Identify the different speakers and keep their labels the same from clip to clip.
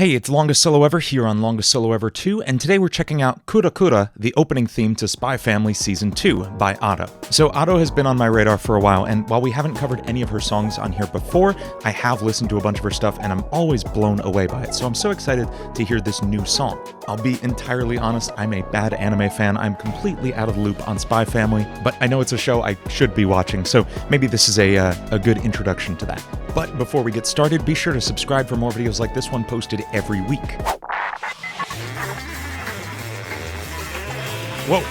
Speaker 1: Hey, it's Longest Solo Ever here on Longest Solo Ever 2, and today we're checking out Kurakura, the opening theme to Spy Family Season 2 by Ado. So Ado has been on my radar for a while, and while we haven't covered any of her songs on here before, I have listened to a bunch of her stuff, and I'm always blown away by it, so I'm so excited to hear this new song. I'll be entirely honest, I'm a bad anime fan. I'm completely out of the loop on Spy Family, but I know it's a show I should be watching, so maybe this is a good introduction to that. But before we get started, be sure to subscribe for more videos like this one posted every week. Whoa.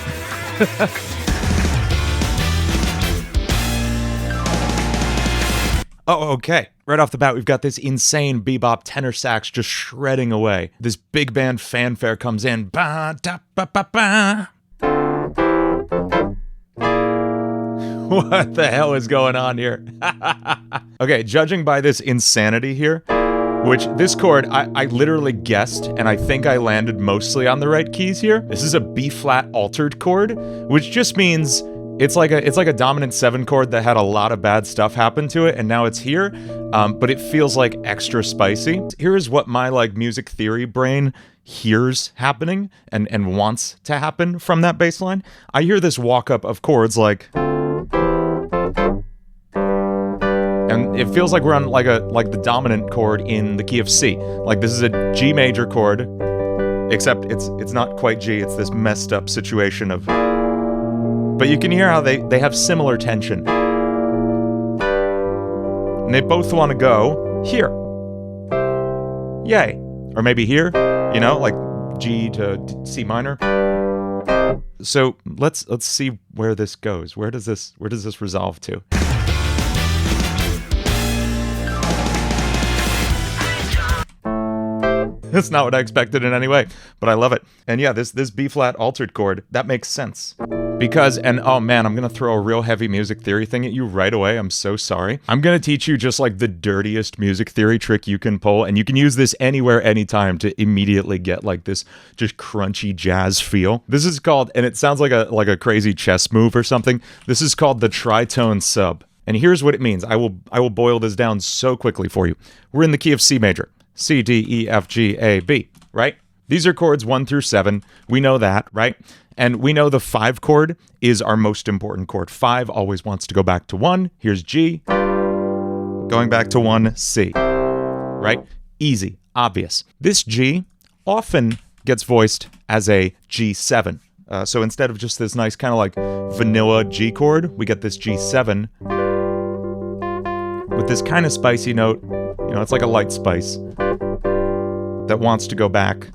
Speaker 1: Oh, okay. Right off the bat, we've got this insane bebop tenor sax just shredding away. This big band fanfare comes in. Ba da ba ba ba. What the hell is going on here? Okay, judging by this insanity here, which this chord, I literally guessed, and I think I landed mostly on the right keys here. This is a B-flat altered chord, which just means it's like a dominant 7 chord that had a lot of bad stuff happen to it, and now it's here, but it feels like extra spicy. Here is what my music theory brain hears happening and wants to happen from that bass line. I hear this walk-up of chords like... And it feels like we're on like the dominant chord in the key of C. Like this is a G major chord, except it's not quite G, it's this messed up situation of... But you can hear how they have similar tension. And they both want to go here. Yay. Or maybe here, you know, like G to C minor. So let's see where this goes. Where does this resolve to? That's not what I expected in any way, but I love it. And yeah, this B-flat altered chord, that makes sense. Because, and oh man, I'm gonna throw a real heavy music theory thing at you right away, I'm so sorry. I'm gonna teach you just like the dirtiest music theory trick you can pull, and you can use this anywhere, anytime to immediately get like this just crunchy jazz feel. This is called, and it sounds like a crazy chess move or something, this is called the tritone sub. And here's what it means. I will boil this down so quickly for you. We're in the key of C major. C, D, E, F, G, A, B, right? These are chords 1 through 7. We know that, right? And we know the 5 chord is our most important chord. 5 always wants to go back to 1. Here's G. Going back to 1, C. Right? Easy, obvious. This G often gets voiced as a G7. So instead of just this nice kind of like vanilla G chord, we get this G7 with this kind of spicy note. You know, it's like a light spice that wants to go back,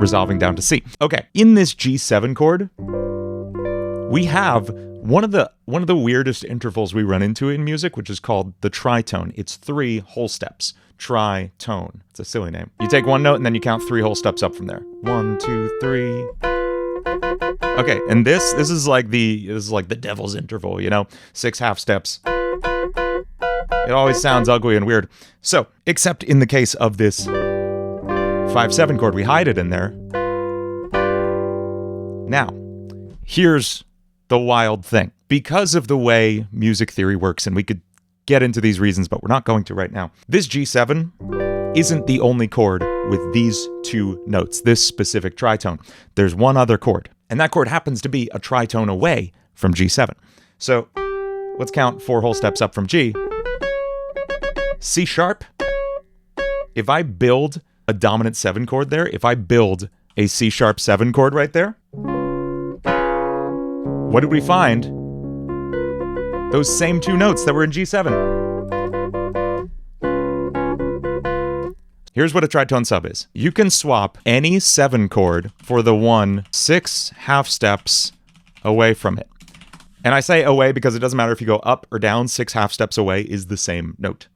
Speaker 1: resolving down to C. Okay, in this G7 chord, we have one of the weirdest intervals we run into in music, which is called the tritone. It's 3 whole steps. Tritone. It's a silly name. You take one note and then you count 3 whole steps up from there. 1, 2, 3. Okay, and this is like the devil's interval, you know? 6 half steps. It always sounds ugly and weird. So, except in the case of this 5-7 chord, we hide it in there. Now, here's the wild thing. Because of the way music theory works, and we could get into these reasons, but we're not going to right now. This G7 isn't the only chord with these 2 notes, this specific tritone. There's one other chord, and that chord happens to be a tritone away from G7. So, let's count 4 whole steps up from G. C sharp. If I build a dominant 7 chord there, if I build a C sharp 7 chord right there, what did we find? Those same 2 notes that were in G7. Here's what a tritone sub is. You can swap any 7 chord for the one 6 half steps away from it. And I say away because it doesn't matter if you go up or down, 6 half steps away is the same note.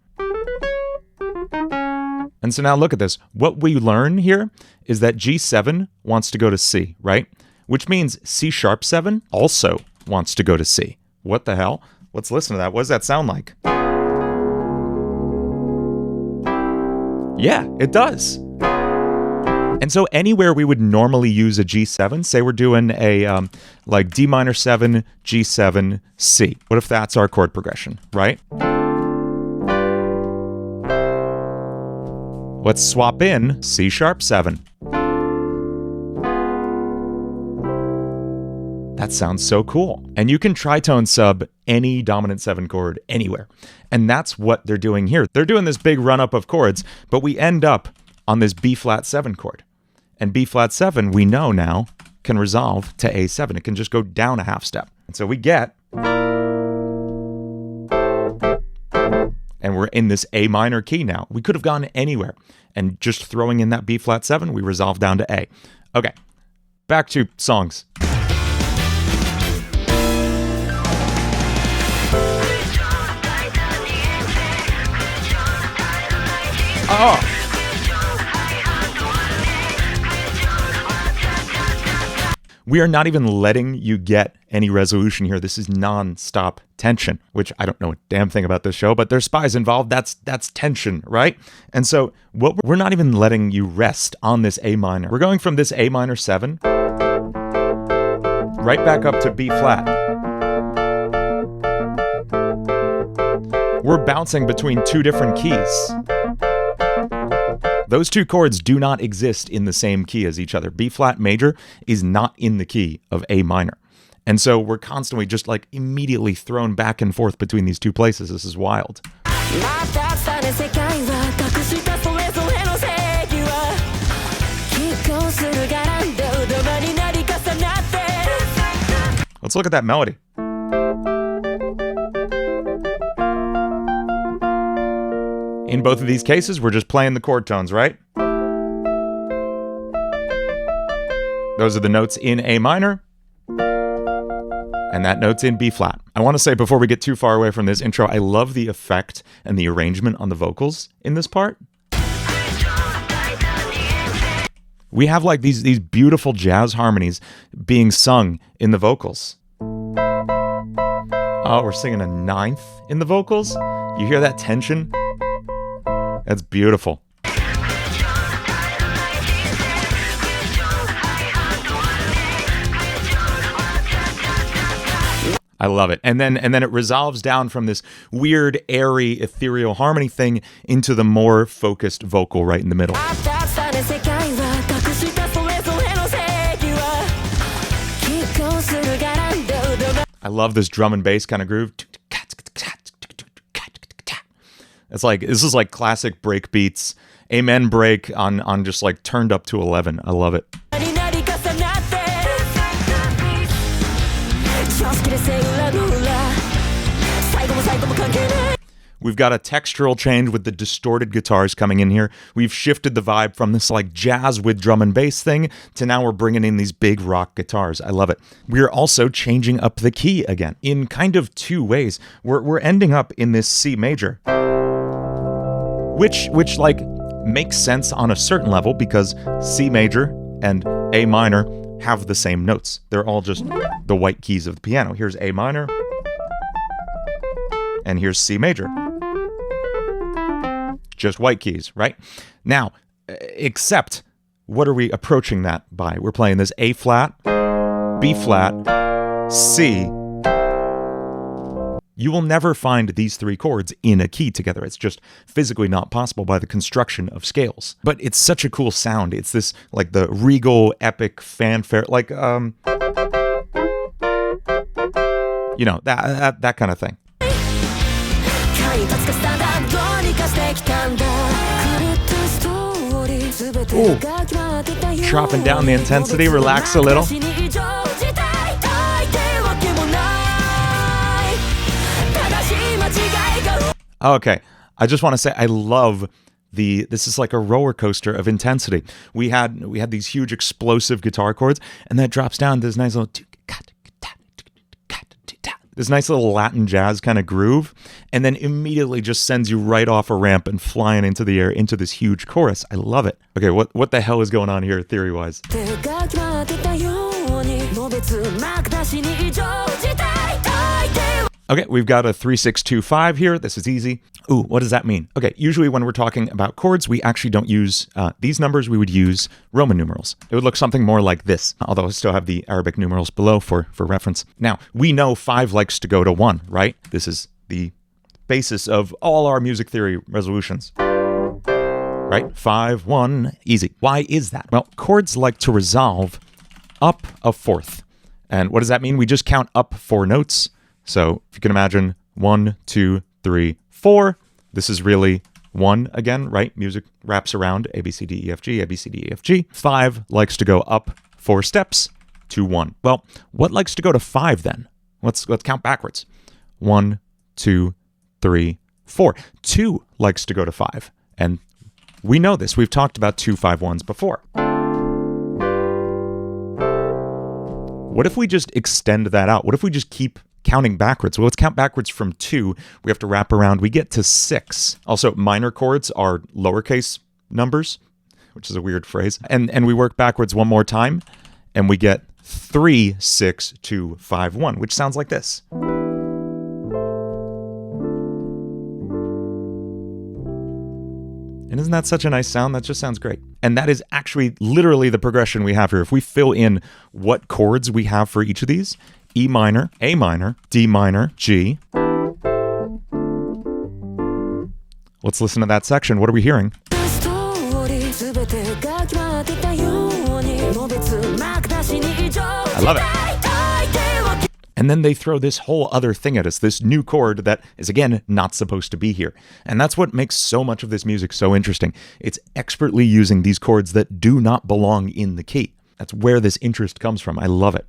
Speaker 1: And so now look at this. What we learn here is that G7 wants to go to C, right? Which means C sharp 7 also wants to go to C. What the hell? Let's listen to that. What does that sound like? Yeah, it does. And so anywhere we would normally use a G7, say we're doing a like D minor 7, G7, C. What if that's our chord progression, right? Let's swap in C#7. That sounds so cool. And you can tritone sub any dominant 7 chord anywhere. And that's what they're doing here. They're doing this big run up of chords, but we end up on this B flat 7 chord. And B flat 7, we know now, can resolve to A7. It can just go down a half step. And so we get, and we're in this A minor key now. We could have gone anywhere. And just throwing in that B flat 7, we resolve down to A. Okay, back to songs. Oh. We are not even letting you get any resolution here. This is non-stop tension, which I don't know a damn thing about this show, but there's spies involved. That's tension, right? And so we're not even letting you rest on this A minor. We're going from this A minor 7 right back up to B flat. We're bouncing between 2 different keys. Those 2 chords do not exist in the same key as each other. B flat major is not in the key of A minor. And so we're constantly just like immediately thrown back and forth between these 2 places. This is wild. Let's look at that melody. In both of these cases, we're just playing the chord tones, right? Those are the notes in A minor, and that note's in B flat. I want to say before we get too far away from this intro, I love the effect and the arrangement on the vocals in this part. We have like these beautiful jazz harmonies being sung in the vocals. Oh, we're singing a 9th in the vocals. You hear that tension? That's beautiful. I love it. And then it resolves down from this weird, airy, ethereal harmony thing into the more focused vocal right in the middle. I love this drum and bass kind of groove. It's like, this is like classic break beats. Amen break on just like turned up to 11. I love it. We've got a textural change with the distorted guitars coming in here. We've shifted the vibe from this like jazz with drum and bass thing to now we're bringing in these big rock guitars. I love it. We're also changing up the key again in kind of 2 ways. We're ending up in this C major, which like makes sense on a certain level because C major and A minor have the same notes. They're all just the white keys of the piano. Here's A minor, and here's C major. Just white keys, right? Now, except, what are we approaching that by? We're playing this A flat, B flat, C. You will never find these 3 chords in a key together. It's just physically not possible by the construction of scales. But it's such a cool sound. It's this, like, the regal, epic fanfare, like, you know, that kind of thing. Ooh. Dropping down the intensity, relax a little. Okay, I just want to say I love this is like a roller coaster of intensity. We had these huge explosive guitar chords, and that drops down to this nice little Latin jazz kind of groove, and then immediately just sends you right off a ramp and flying into the air into this huge chorus. I love it. Okay, what the hell is going on here theory-wise? Okay, we've got a 3-6-2-5 here. This is easy. Ooh, what does that mean? Okay, usually when we're talking about chords, we actually don't use these numbers. We would use Roman numerals. It would look something more like this, although I still have the Arabic numerals below for reference. Now, we know 5 likes to go to 1, right? This is the basis of all our music theory resolutions. right? 5, 1, easy. Why is that? Well, chords like to resolve up a fourth. And what does that mean? We just count up 4 notes. So if you can imagine 1, 2, 3, 4. This is really 1 again, right? Music wraps around A, B, C, D, E, F, G, A, B, C, D, E, F, G. 5 likes to go up 4 steps to 1. Well, what likes to go to 5 then? Let's count backwards. 1, 2, 3, 4. 2 likes to go to 5. And we know this. We've talked about 2 5 1s before. What if we just extend that out? What if we just keep counting backwards? Well, let's count backwards from 2. We have to wrap around. We get to 6. Also, minor chords are lowercase numbers, which is a weird phrase. And we work backwards one more time, and we get 3, 6, 2, 5, 1, which sounds like this. And isn't that such a nice sound? That just sounds great. And that is actually literally the progression we have here. If we fill in what chords we have for each of these, E minor, A minor, D minor, G. Let's listen to that section. What are we hearing? I love it. And then they throw this whole other thing at us, this new chord that is, again, not supposed to be here. And that's what makes so much of this music so interesting. It's expertly using these chords that do not belong in the key. That's where this interest comes from. I love it.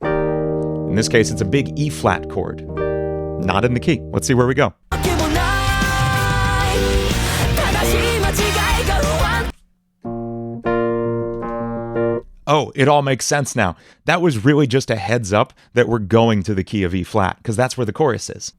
Speaker 1: In this case, it's a big E flat chord, not in the key. Let's see where we go. Oh, it all makes sense now. That was really just a heads up that we're going to the key of E flat, because that's where the chorus is.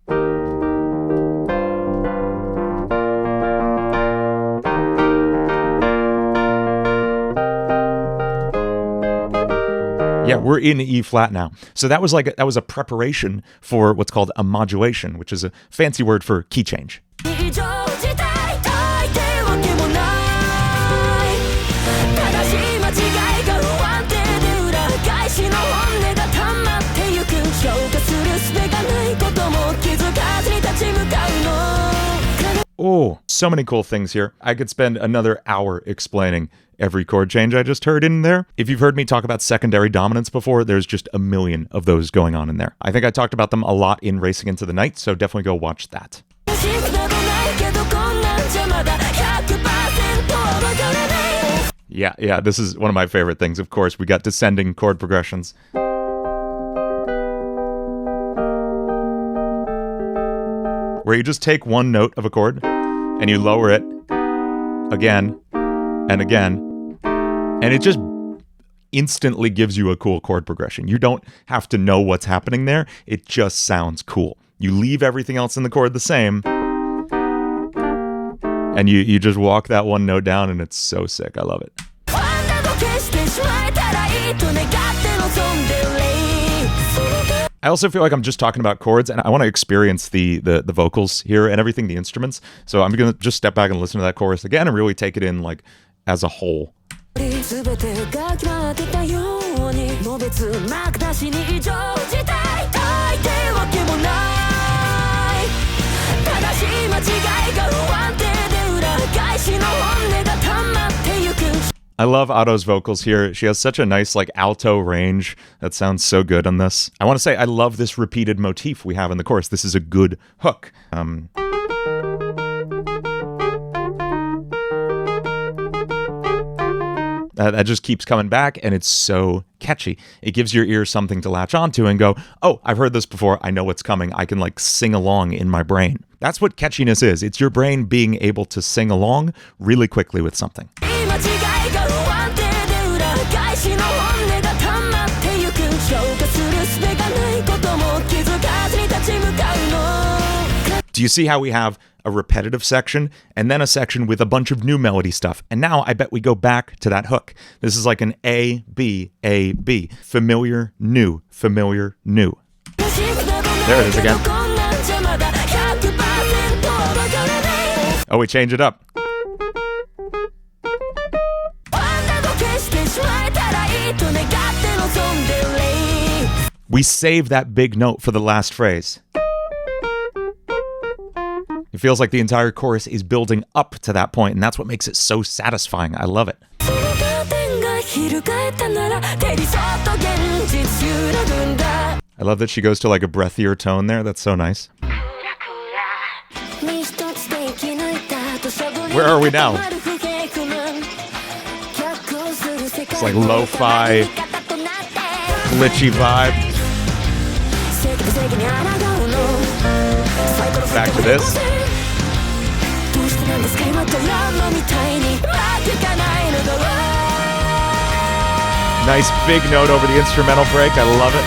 Speaker 1: Yeah, we're in E flat now. So that was a preparation for what's called a modulation, which is a fancy word for key change. Oh, so many cool things here. I could spend another hour explaining every chord change I just heard in there. If you've heard me talk about secondary dominants before, there's just a million of those going on in there. I think I talked about them a lot in Racing into the Night, so definitely go watch that. Yeah, this is one of my favorite things. Of course, we got descending chord progressions. Where you just take one note of a chord and you lower it again and again, and it just instantly gives you a cool chord progression. You don't have to know what's happening there. It just sounds cool. You leave everything else in the chord the same, and you just walk that one note down, and it's so sick. I love it. I also feel like I'm just talking about chords, and I want to experience the vocals here and everything, the instruments. So I'm going to just step back and listen to that chorus again and really take it in like as a whole. I love Otto's vocals here. She has such a nice like alto range that sounds so good on this. I want to say I love this repeated motif we have in the chorus. This is a good hook. That just keeps coming back, and it's so catchy. It gives your ear something to latch onto and go, oh, I've heard this before. I know what's coming. I can like sing along in my brain. That's what catchiness is. It's your brain being able to sing along really quickly with something. Do you see how we have a repetitive section and then a section with a bunch of new melody stuff? And now I bet we go back to that hook. This is like an A, B, A, B. Familiar, new, familiar, new. There it is again. Oh, we change it up. We save that big note for the last phrase. It feels like the entire chorus is building up to that point, and that's what makes it so satisfying. I love it. I love that she goes to like a breathier tone there. That's so nice. Where are we now? It's like lo-fi, glitchy vibe. Back to this. Nice big note over the instrumental break. I love it.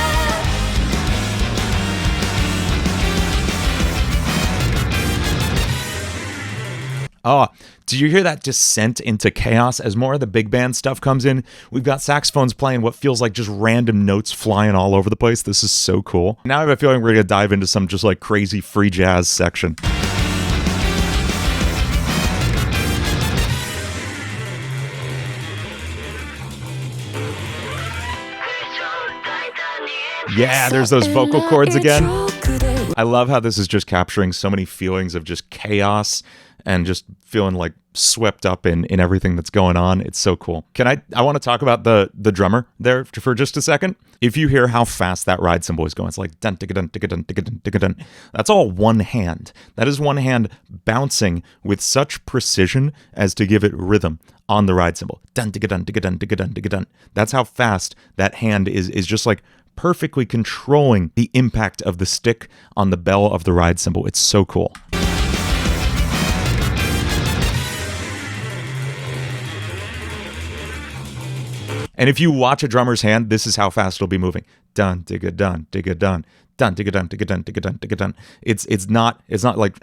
Speaker 1: Oh, do you hear that descent into chaos as more of the big band stuff comes in? We've got saxophones playing what feels like just random notes flying all over the place. This is so cool. Now I have a feeling we're going to dive into some just like crazy free jazz section. Yeah, there's those vocal cords again. I love how this is just capturing so many feelings of just chaos and just feeling like swept up in everything that's going on. It's so cool. I want to talk about the drummer there for just a second. If you hear how fast that ride cymbal is going, it's like dun ticka dun ticka dun ticka dun ticka dun. That's all one hand. That is one hand bouncing with such precision as to give it rhythm on the ride cymbal. Dun ticka dun ticka dun ticka dun ticka dun. That's how fast that hand is just like perfectly controlling the impact of the stick on the bell of the ride cymbal. It's so cool. And if you watch a drummer's hand, this is how fast it'll be moving. Dun, digga, dun, digga, dun, dun, digga, dun, digga, dun, digga, dun, digga, dun. It's not like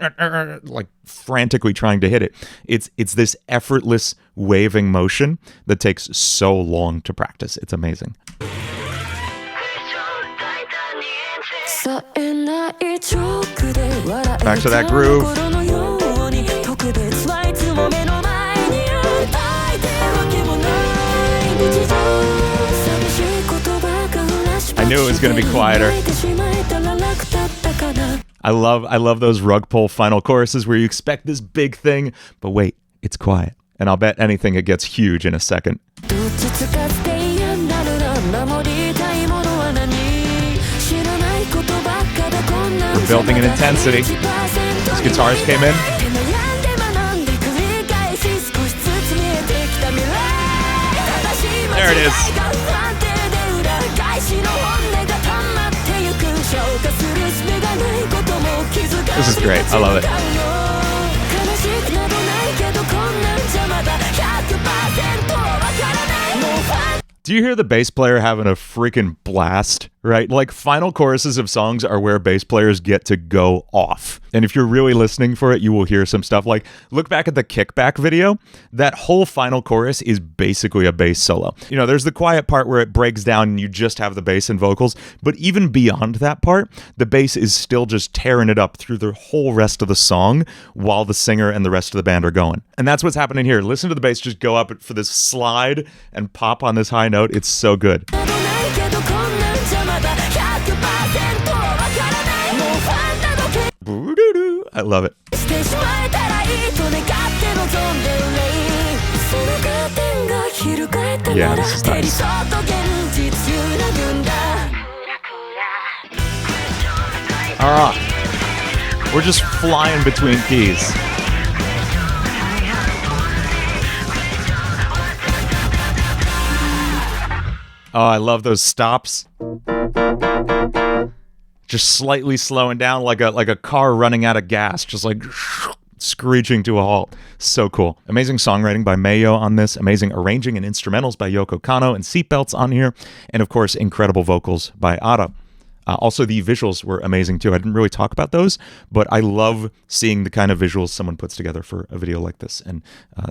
Speaker 1: frantically trying to hit it. It's this effortless waving motion that takes so long to practice. It's amazing. Back to that groove. I knew it was going to be quieter. I love those rug pull final choruses where you expect this big thing, but wait, it's quiet. And I'll bet anything it gets huge in a second. We're building an intensity. These guitars came in. There it is. This is great. I love it. Do you hear the bass player having a freaking blast, right? Like, final choruses of songs are where bass players get to go off. And if you're really listening for it, you will hear some stuff like, look back at the Kickback video. That whole final chorus is basically a bass solo. You know, there's the quiet part where it breaks down and you just have the bass and vocals. But even beyond that part, the bass is still just tearing it up through the whole rest of the song while the singer and the rest of the band are going. And that's what's happening here. Listen to the bass just go up for this slide and pop on this high note. It's so good. I love it. Yeah, this is nice. Alright. We're just flying between keys. Oh, I love those stops. Just slightly slowing down like a car running out of gas, just like screeching to a halt. So cool. Amazing songwriting by Mayo on this. Amazing arranging and instrumentals by Yoko Kanno and seatbelts on here. And of course, incredible vocals by Ada. Also, the visuals were amazing too. I didn't really talk about those, but I love seeing the kind of visuals someone puts together for a video like this. And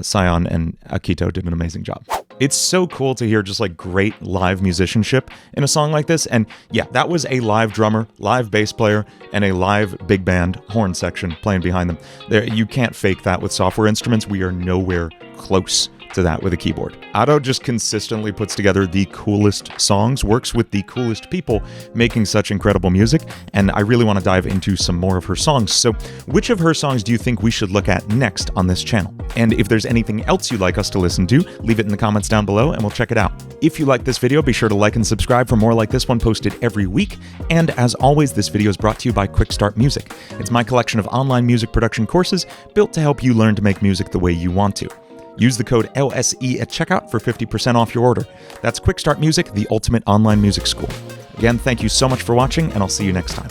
Speaker 1: Sion and Akito did an amazing job. It's so cool to hear just like great live musicianship in a song like this. And yeah, that was a live drummer, live bass player, and a live big band horn section playing behind them. You can't fake that with software instruments. We are nowhere close to that with a keyboard. Ado just consistently puts together the coolest songs, works with the coolest people making such incredible music, and I really want to dive into some more of her songs. So which of her songs do you think we should look at next on this channel? And if there's anything else you'd like us to listen to, leave it in the comments down below and we'll check it out. If you like this video, be sure to like and subscribe for more like this one posted every week. And as always, this video is brought to you by Quick Start Music. It's my collection of online music production courses built to help you learn to make music the way you want to. Use the code LSE at checkout for 50% off your order. That's Quick Start Music, the ultimate online music school. Again, thank you so much for watching, and I'll see you next time.